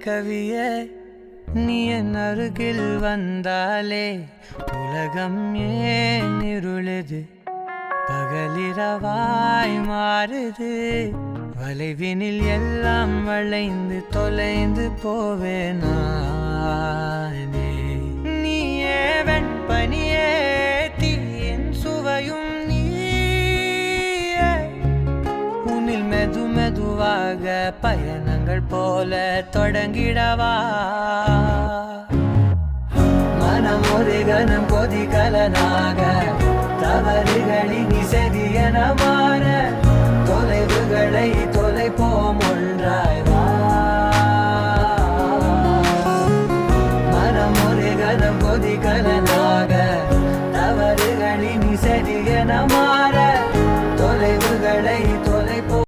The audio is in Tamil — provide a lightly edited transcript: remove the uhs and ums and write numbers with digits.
கவியே நீ என் அருகில் வந்தாலே உலகம் ஏன் இருளுது பகலிரவாய் மாறுது வளைவினில் எல்லாம் வளைந்து தொலைந்து போவேனானே நீயே வெண்பனியே தீயின் சுவையும் நீயே உன்னில் மெது மெதுவாக பயணங்கள் போல தொடங்கிடவா மனம் ஒரு கணம் கொதிகலனாக தவறுகளின் இசையன மாற